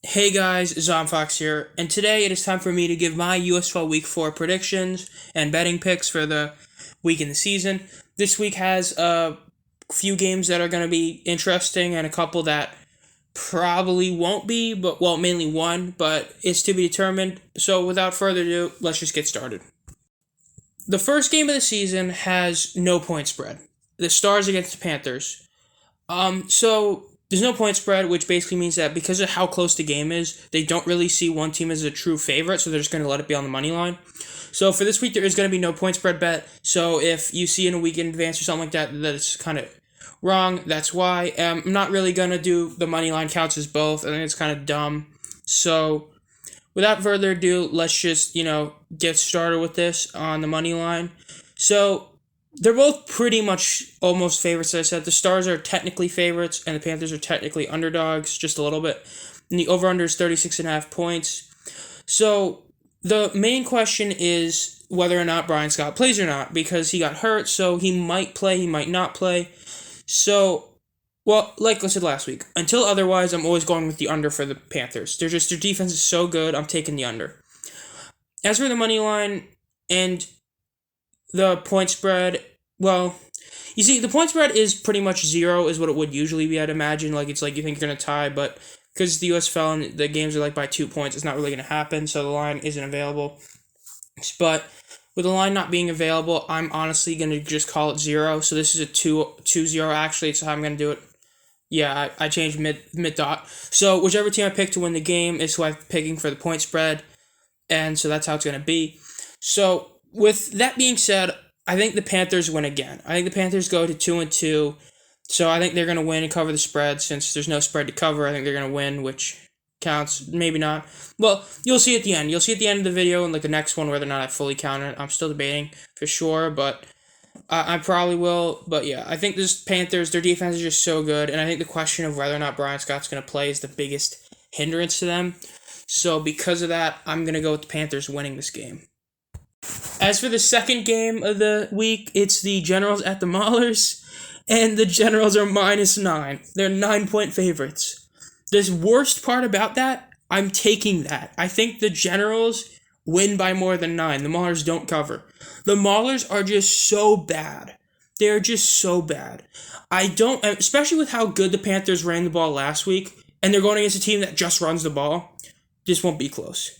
Hey guys, Zomfox here, and today it is time for me to give my USFL Week 4 predictions and betting picks for the week in the season. This week has a few games that are going to be interesting and a couple that probably won't be, mainly one, but it's to be determined. So without further ado, let's just get started. The first game of the season has no point spread. The Stars against the Panthers. So there's no point spread, which basically means that because of how close the game is, they don't really see one team as a true favorite, so they're just going to let it be on the money line. So for this week, there is going to be no point spread bet. So if you see in a week in advance or something like that, that's kind of wrong. That's why. I'm not really going to do the money line counts as both. I think it's kind of dumb. So without further ado, let's just, get started with this on the money line. So they're both pretty much almost favorites, as I said. The Stars are technically favorites, and the Panthers are technically underdogs, just a little bit. And the over-under is 36.5 points. So the main question is whether or not Brian Scott plays or not, because he got hurt, so he might play, he might not play. So, like I said last week, until otherwise, I'm always going with the under for the Panthers. Their defense is so good, I'm taking the under. As for the money line and the point spread, you see, the point spread is pretty much 0 is what it would usually be, I'd imagine. It's like you think you're going to tie, but because the USFL and the games are by 2 points, it's not really going to happen, so the line isn't available. But with the line not being available, I'm honestly going to just call it 0. So this is a 2-0 actually, so how I'm going to do it. Yeah, I changed mid-dot. So whichever team I pick to win the game is who I'm picking for the point spread, and so that's how it's going to be. So with that being said, I think the Panthers win again. I think the Panthers go to 2-2, so I think they're going to win and cover the spread since there's no spread to cover. I think they're going to win, which counts, maybe not. Well, you'll see at the end. You'll see at the end of the video and the next one whether or not I fully count it. I'm still debating for sure, but I probably will. But yeah, I think this Panthers, their defense is just so good, and I think the question of whether or not Brian Scott's going to play is the biggest hindrance to them. So because of that, I'm going to go with the Panthers winning this game. As for the second game of the week, it's the Generals at the Maulers, and the Generals are -9. They're 9-point favorites. The worst part about that, I'm taking that. I think the Generals win by more than 9. The Maulers don't cover. The Maulers are just so bad. They're just so bad. Especially with how good the Panthers ran the ball last week, and they're going against a team that just runs the ball, this won't be close.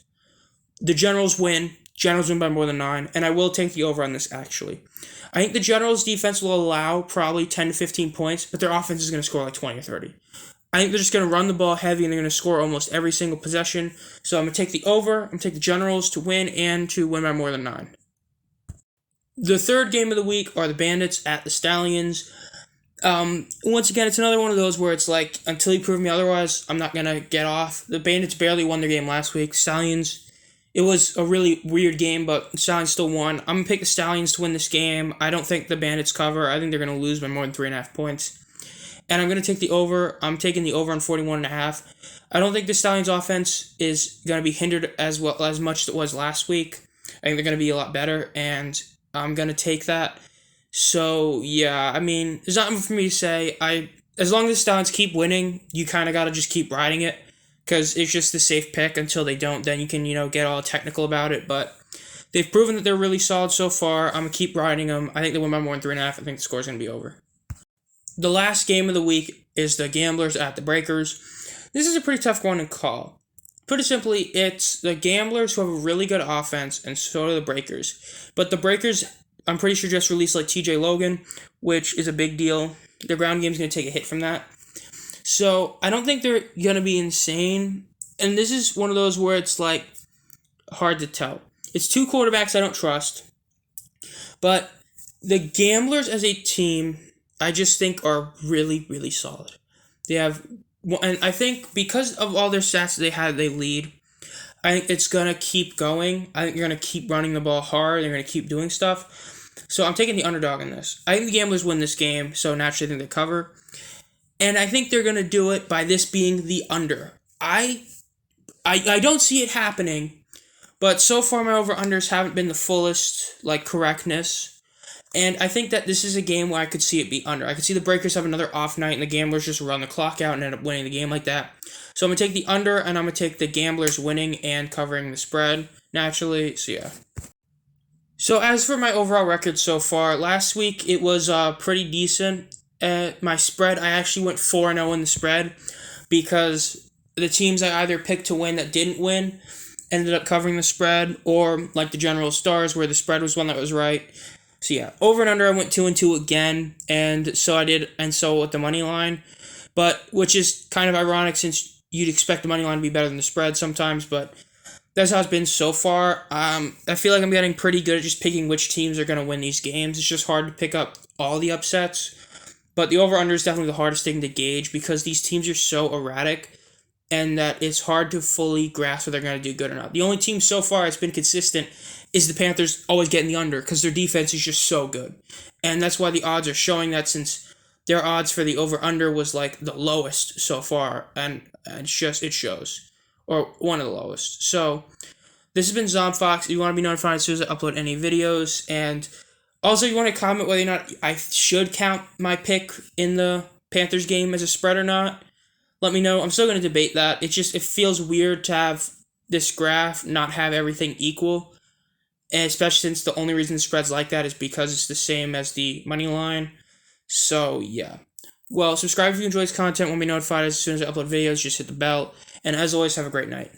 The Generals win. Generals win by more than 9, and I will take the over on this, actually. I think the Generals' defense will allow probably 10 to 15 points, but their offense is going to score 20 or 30. I think they're just going to run the ball heavy, and they're going to score almost every single possession. So I'm going to take the over. I'm going to take the Generals to win and to win by more than 9. The third game of the week are the Bandits at the Stallions. Once again, it's another one of those where it's like, until you prove me otherwise, I'm not going to get off. The Bandits barely won their game last week. Stallions, it was a really weird game, but the Stallions still won. I'm going to pick the Stallions to win this game. I don't think the Bandits cover. I think they're going to lose by more than 3.5 points. And I'm going to take the over. I'm taking the over on 41.5. I don't think the Stallions offense is going to be hindered as much as it was last week. I think they're going to be a lot better, and I'm going to take that. So, yeah, there's nothing for me to say. As long as the Stallions keep winning, you kind of got to just keep riding it, because it's just the safe pick. Until they don't, then you can, get all technical about it. But they've proven that they're really solid so far. I'm going to keep riding them. I think they win by more than 3.5. I think the score is going to be over. The last game of the week is the Gamblers at the Breakers. This is a pretty tough one to call. Put it simply, it's the Gamblers who have a really good offense, and so do the Breakers. But the Breakers, I'm pretty sure, just released TJ Logan, which is a big deal. Their ground game is going to take a hit from that. So I don't think they're going to be insane. And this is one of those where it's hard to tell. It's two quarterbacks I don't trust. But the Gamblers as a team, I just think are really, really solid. And I think because of all their stats they lead. I think it's going to keep going. I think they're going to keep running the ball hard. They're going to keep doing stuff. So I'm taking the underdog in this. I think the Gamblers win this game, so naturally I think they cover. And I think they're going to do it by this being the under. I don't see it happening, but so far my over-unders haven't been the fullest, correctness. And I think that this is a game where I could see it be under. I could see the Breakers have another off night and the Gamblers just run the clock out and end up winning the game like that. So I'm going to take the under, and I'm going to take the Gamblers winning and covering the spread, naturally. So, yeah. So, as for my overall record so far, last week it was pretty decent. My spread, I actually went 4-0 in the spread because the teams I either picked to win that didn't win ended up covering the spread, or like the General Stars, where the spread was one that was right. So yeah, over and under, I went 2-2 again, and so with the money line, but which is kind of ironic since you'd expect the money line to be better than the spread sometimes, but that's how it's been so far. I feel like I'm getting pretty good at just picking which teams are going to win these games. It's just hard to pick up all the upsets, but the over under is definitely the hardest thing to gauge because these teams are so erratic, and that it's hard to fully grasp whether they're going to do good or not. The only team so far that's been consistent is the Panthers always getting the under because their defense is just so good. And that's why the odds are showing that, since their odds for the over-under was like the lowest so far, and it shows. Or one of the lowest. So, this has been ZombFox. If you want to be notified as soon as I upload any videos, and also you want to comment whether or not I should count my pick in the Panthers game as a spread or not, let me know. I'm still going to debate that. It feels weird to have this graph not have everything equal, and especially since the only reason the spread's like that is because it's the same as the money line. So, yeah. Well, subscribe if you enjoy this content. Want to be notified as soon as I upload videos. Just hit the bell. And as always, have a great night.